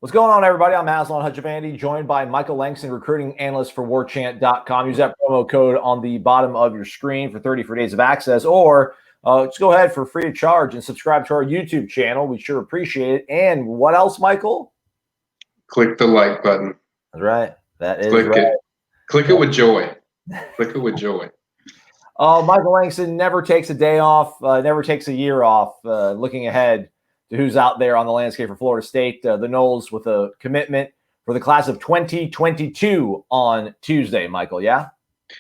What's going on, everybody? I'm Aslan Hudjavandi, joined by Michael Langston, recruiting analyst for Warchant.com. Use that promo code on the bottom of your screen for 30 free days of access, or just go ahead for free of charge and subscribe to our YouTube channel. We sure appreciate it. And what else, Michael? Click the like button. That's right. That is Click right. it. Click it with joy. Click it with joy. Michael Langston never takes a day off, never takes a year off, looking ahead to who's out there on the landscape for Florida State. The Noles with a commitment for the class of 2022 on Tuesday, Michael, yeah?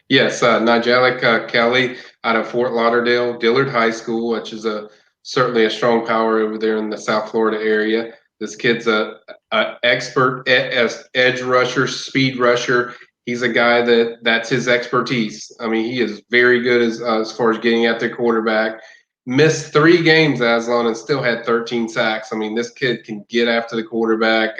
Yes, Nyjalik Kelly out of Fort Lauderdale, Dillard High School, which is certainly a strong power over there in the South Florida area. This kid's a expert edge rusher, speed rusher. He's a guy that's his expertise. I mean, he is very good as far as getting at the quarterback. Missed 3 games, Aslan, and still had 13 sacks. I mean, this kid can get after the quarterback.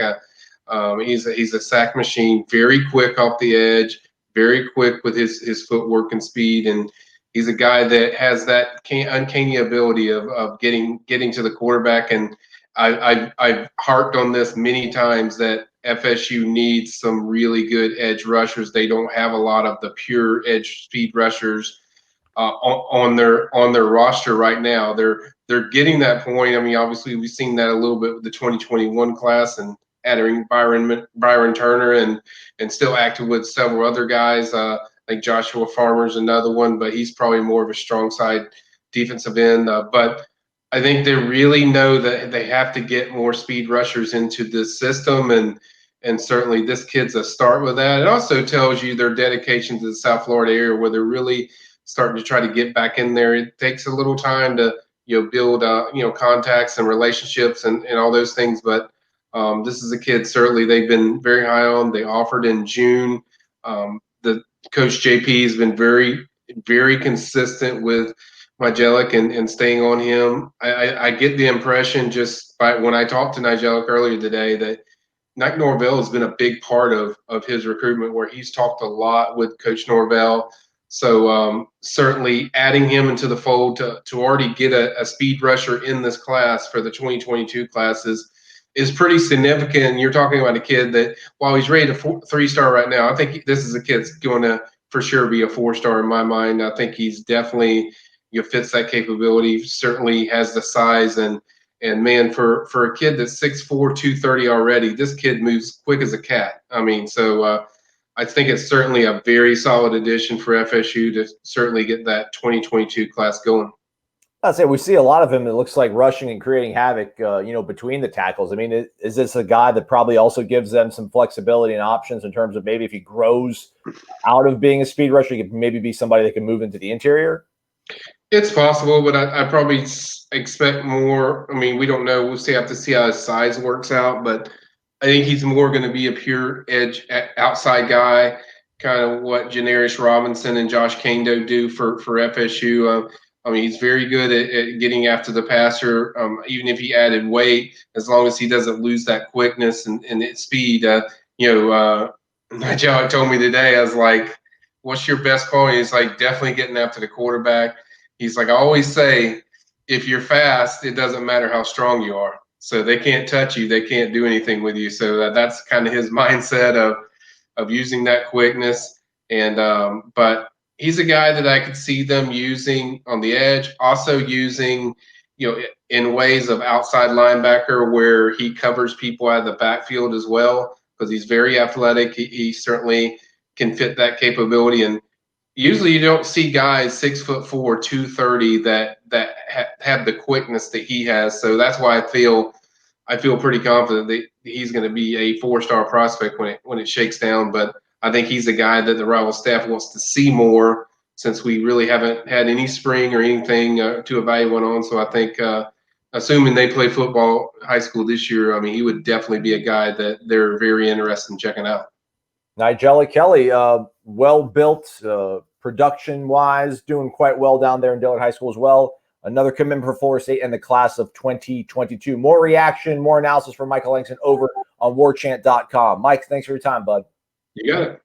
He's a sack machine, very quick off the edge, very quick with his footwork and speed, and he's a guy that has that uncanny ability of getting to the quarterback. And I've harped on this many times that FSU needs some really good edge rushers. They don't have a lot of the pure edge speed rushers on their roster right now. They're getting that point. I mean, obviously we've seen that a little bit with the 2021 class and adding Byron Turner and still active with several other guys. Like Joshua Farmer's another one, but he's probably more of a strong side defensive end. But I think they really know that they have to get more speed rushers into this system, and certainly this kid's a start with that. It also tells you their dedication to the South Florida area, where they're really starting to try to get back in there. It takes a little time to build contacts and relationships and all those things, but this is a kid certainly they've been very high on. They offered in June. The coach JP has been very, very consistent with Nyjalik and staying on him. I get the impression just by when I talked to Nyjalik earlier today that Norvell has been a big part of his recruitment, where he's talked a lot with Coach Norvell. So certainly adding him into the fold to already get a speed rusher in this class for the 2022 classes is pretty significant. You're talking about a kid that, while he's rated a 3-star right now, I think this is a kid that's going to for sure be a 4-star in my mind. I think he's definitely fits that capability. Certainly has the size and man, for a kid that's 6'4", 230 already, this kid moves quick as a cat. I mean, so I think it's certainly a very solid addition for FSU to certainly get that 2022 class going. I'd say we see a lot of him. It looks like rushing and creating havoc, between the tackles. I mean, is this a guy that probably also gives them some flexibility and options in terms of maybe if he grows out of being a speed rusher, he could maybe be somebody that can move into the interior? It's possible, but I probably expect more. I mean, we don't know. We'll have to see how his size works out, but I think he's more going to be a pure edge outside guy, kind of what Janarius Robinson and Josh Kando do for FSU. I mean, he's very good at getting after the passer, even if he added weight, as long as he doesn't lose that quickness and speed. Nyjalik told me today, I was like, what's your best quality? He's like, definitely getting after the quarterback. He's like, I always say, if you're fast, it doesn't matter how strong you are. So they can't touch you. They can't do anything with you. So that's kind of his mindset of using that quickness. And but he's a guy that I could see them using on the edge, also using, in ways of outside linebacker where he covers people out of the backfield as well, because he's very athletic. He certainly can fit that capability. And usually you don't see guys 6'4", 230 that have the quickness that he has. So that's why I feel pretty confident that he's going to be a 4-star prospect when it shakes down. But I think he's a guy that the rival staff wants to see more, since we really haven't had any spring or anything to evaluate on. So I think, assuming they play football high school this year, I mean, he would definitely be a guy that they're very interested in checking out. Nyjalik Kelly, well-built, production-wise, doing quite well down there in Dillard High School as well. Another commitment for Florida State in the class of 2022. More reaction, more analysis from Michael Langston over on Warchant.com. Mike, thanks for your time, bud. You got it.